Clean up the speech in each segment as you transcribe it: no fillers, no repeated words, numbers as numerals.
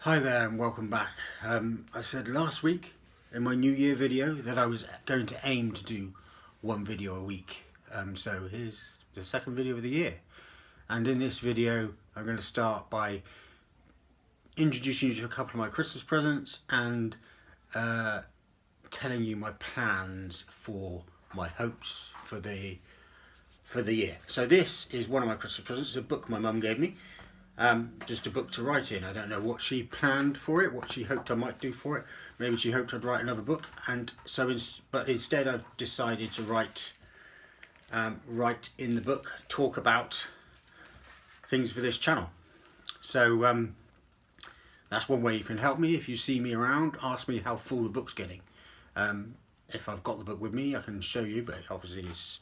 Hi there and welcome back. I said last week in my New Year video that I was going to aim to do one video a week. So here's the second video of the year. And in this video I'm going to start by introducing you to a couple of my Christmas presents and telling you my plans for my hopes for the year. So this is one of my Christmas presents. It's a book my mum gave me. Just a book to write in. I don't know what she planned for it, what she hoped I might do for it. Maybe she hoped I'd write another book, and so but instead I've decided to write in the book, talk about things for this channel. So that's one way you can help me. If you see me around, ask me how full the book's getting. If I've got the book with me, I can show you, but obviously it's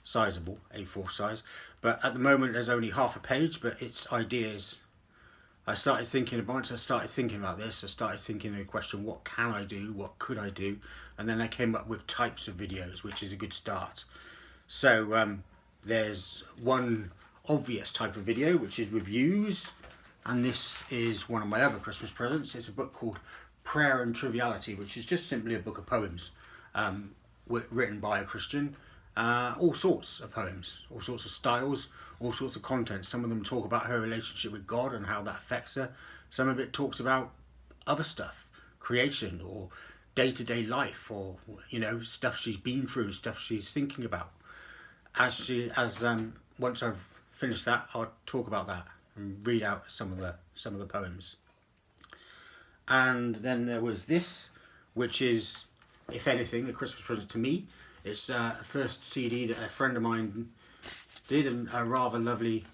sizable, A4 size, but at the moment there's only half a page, but it's ideas. Once I started thinking about this, I started thinking of the question, what can I do, what could I do, and then I came up with types of videos, which is a good start. So there's one obvious type of video, which is reviews, and this is one of my other Christmas presents. It's a book called Prayer and Triviality, which is just simply a book of poems written by a Christian. All sorts of poems, all sorts of styles, all sorts of content. Some of them talk about her relationship with God and how that affects her. Some of it talks about other stuff, creation or day-to-day life, or stuff she's been through, stuff she's thinking about. Once I've finished that, I'll talk about that and read out some of the poems. And then there was this, which is, if anything, a Christmas present to me. It's a first CD that a friend of mine did, and a rather lovely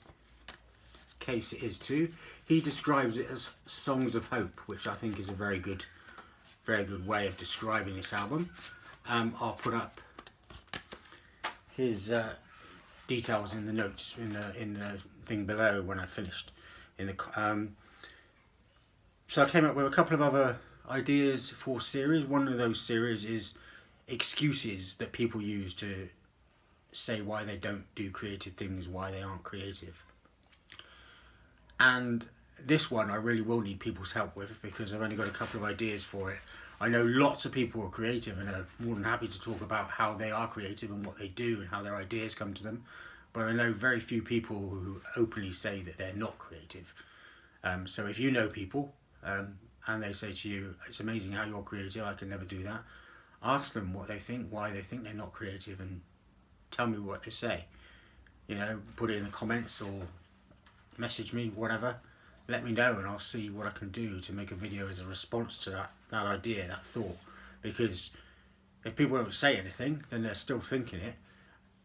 case it is too. He describes it as Songs of Hope, which I think is a very good way of describing this album. I'll put up his details in the notes in the thing below when I finished. So I came up with a couple of other ideas for series. One of those series is excuses that people use to say why they don't do creative things, why they aren't creative. And this one I really will need people's help with, because I've only got a couple of ideas for it. I know lots of people are creative and are more than happy to talk about how they are creative and what they do and how their ideas come to them, but I know very few people who openly say that they're not creative. So if you know people and they say to you, it's amazing how you're creative, I can never do that, ask them what they think, why they think they're not creative, and tell me what they say. Put it in the comments or message me, whatever. Let me know and I'll see what I can do to make a video as a response to that idea, that thought. Because if people don't say anything, then they're still thinking it.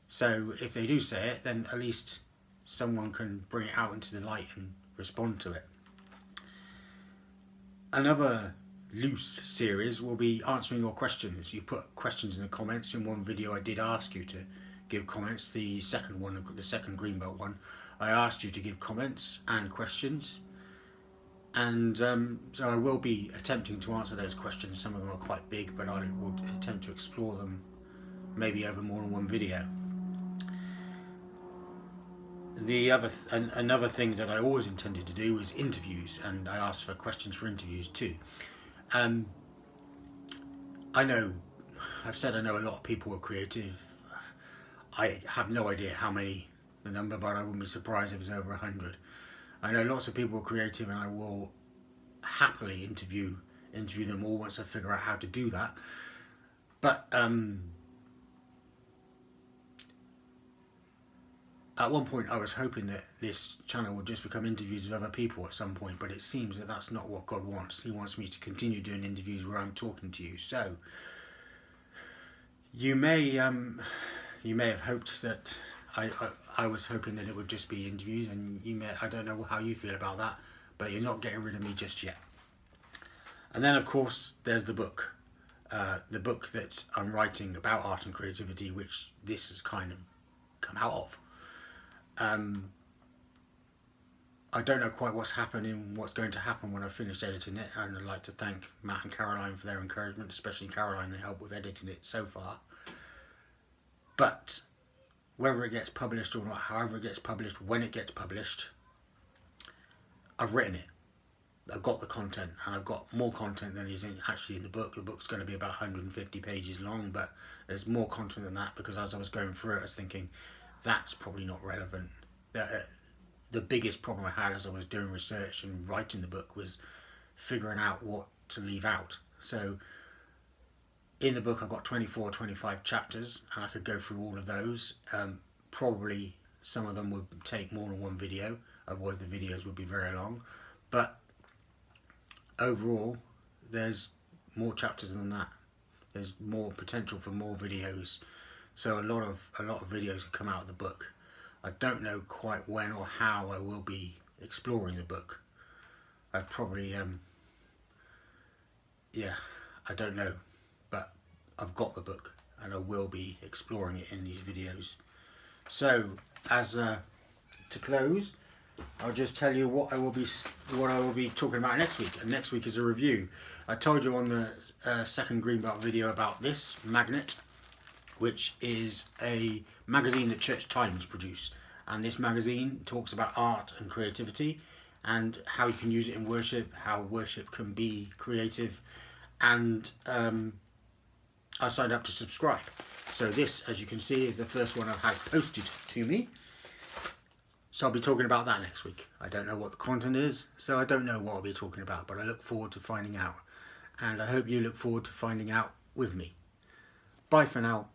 So if they do say it, then at least someone can bring it out into the light and respond to it. Another loose series will be answering your questions. You put questions in the comments. In one video I did ask you to give comments. The second one, the second Greenbelt one, I asked you to give comments and questions, and so I will be attempting to answer those questions. Some of them are quite big, but I will attempt to explore them maybe over more than one video. Another thing that I always intended to do was interviews, and I asked for questions for interviews too. I've said I know a lot of people are creative. I have no idea how many the number, but I wouldn't be surprised if it's over 100. I know lots of people are creative, and I will happily interview them all once I figure out how to do that. But at one point I was hoping that this channel would just become interviews with other people at some point, but it seems that that's not what God wants. He wants me to continue doing interviews where I'm talking to you. So you may have hoped that I was hoping that it would just be interviews, and I don't know how you feel about that, but you're not getting rid of me just yet. And then of course there's the book that I'm writing about art and creativity, which this has kind of come out of. I don't know quite what's going to happen when I finish editing it, and I'd like to thank Matt and Caroline for their encouragement, especially Caroline, they helped with editing it so far. But whether it gets published or not, however it gets published, when it gets published, I've written it. I've got the content, and I've got more content than is actually in the book. The book's going to be about 150 pages long, but there's more content than that, because as I was going through it, I was thinking that's probably not relevant. The biggest problem I had as I was doing research and writing the book was figuring out what to leave out. So in the book I've got 24 or 25 chapters, and I could go through all of those. Probably some of them would take more than one video, otherwise the videos would be very long. But overall, there's more chapters than that. There's more potential for more videos. So a lot of videos will come out of the book. I don't know quite when or how I will be exploring the book. I probably I don't know, but I've got the book and I will be exploring it in these videos. So as to close, I'll just tell you what I will be talking about next week. And next week is a review. I told you on the second Green Belt video about this magnet, which is a magazine that Church Times produce, and this magazine talks about art and creativity and how you can use it in worship, how worship can be creative, and I signed up to subscribe. So this, as you can see, is the first one I've had posted to me. So I'll be talking about that next week. I don't know what the content is, so I don't know what I'll be talking about, but I look forward to finding out. And I hope you look forward to finding out with me. Bye for now.